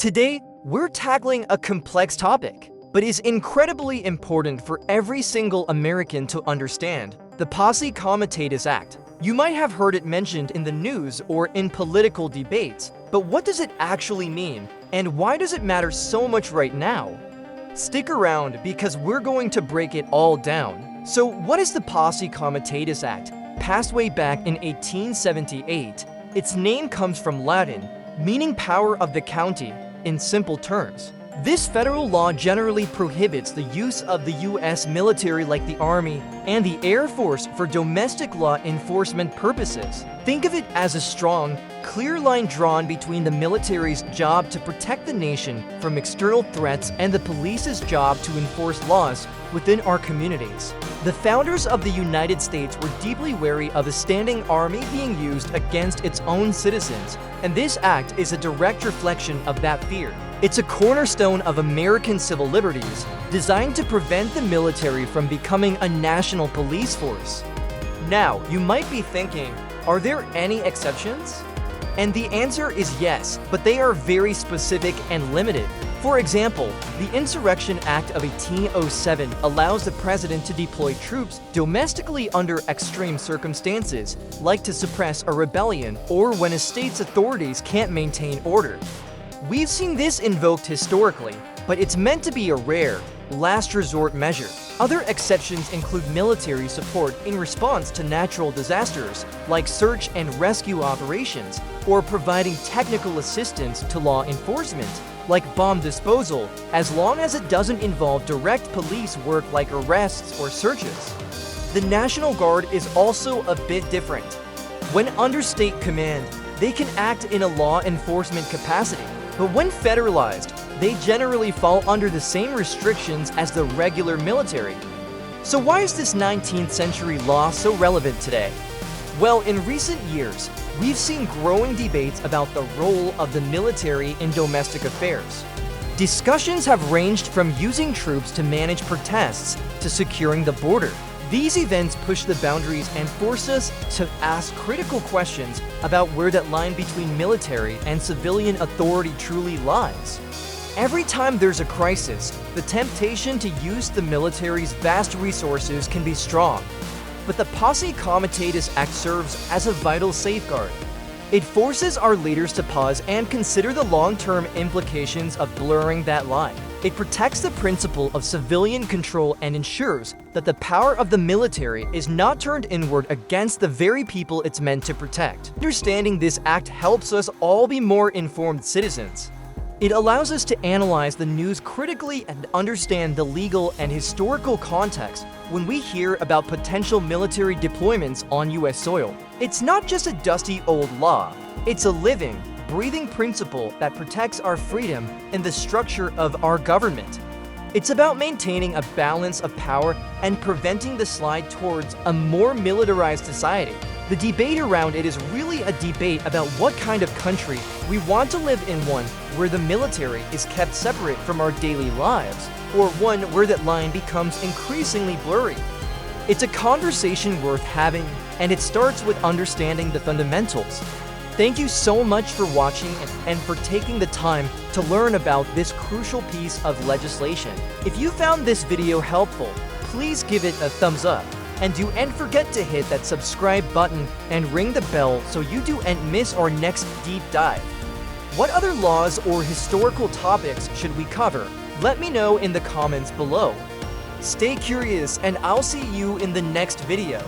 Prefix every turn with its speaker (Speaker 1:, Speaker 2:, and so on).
Speaker 1: Today, we're tackling a complex topic, but is incredibly important for every single American to understand: the Posse Comitatus Act. You might have heard it mentioned in the news or in political debates, but what does it actually mean, and why does it matter so much right now? Stick around because we're going to break it all down. So what is the Posse Comitatus Act? Passed way back in 1878, its name comes from Latin, meaning power of the county. In simple terms, this federal law generally prohibits the use of the U.S. military like the Army and the Air Force for domestic law enforcement purposes. Think of it as a strong, clear line drawn between the military's job to protect the nation from external threats and the police's job to enforce laws within our communities. The founders of the United States were deeply wary of a standing army being used against its own citizens, and this act is a direct reflection of that fear. It's a cornerstone of American civil liberties, designed to prevent the military from becoming a national police force. Now, you might be thinking, are there any exceptions? And the answer is yes, but they are very specific and limited. For example, the Insurrection Act of 1807 allows the president to deploy troops domestically under extreme circumstances, like to suppress a rebellion or when a state's authorities can't maintain order. We've seen this invoked historically, but it's meant to be a rare, last resort measure. Other exceptions include military support in response to natural disasters, like search and rescue operations, or providing technical assistance to law enforcement, like bomb disposal, as long as it doesn't involve direct police work like arrests or searches. The National Guard is also a bit different. When under state command, they can act in a law enforcement capacity, but when federalized, they generally fall under the same restrictions as the regular military. So why is this 19th century law so relevant today? Well, in recent years, we've seen growing debates about the role of the military in domestic affairs. Discussions have ranged from using troops to manage protests to securing the border. These events push the boundaries and force us to ask critical questions about where that line between military and civilian authority truly lies. Every time there's a crisis, the temptation to use the military's vast resources can be strong. But the Posse Comitatus Act serves as a vital safeguard. It forces our leaders to pause and consider the long-term implications of blurring that line. It protects the principle of civilian control and ensures that the power of the military is not turned inward against the very people it's meant to protect. Understanding this act helps us all be more informed citizens. It allows us to analyze the news critically and understand the legal and historical context when we hear about potential military deployments on U.S. soil. It's not just a dusty old law, it's a living, breathing principle that protects our freedom and the structure of our government. It's about maintaining a balance of power and preventing the slide towards a more militarized society. The debate around it is really a debate about what kind of country we want to live in, one where the military is kept separate from our daily lives, or one where that line becomes increasingly blurry. It's a conversation worth having, and it starts with understanding the fundamentals. Thank you so much for watching and for taking the time to learn about this crucial piece of legislation. If you found this video helpful, please give it a thumbs up. And don't forget to hit that subscribe button and ring the bell so you don't miss our next deep dive. What other laws or historical topics should we cover? Let me know in the comments below. Stay curious, and I'll see you in the next video.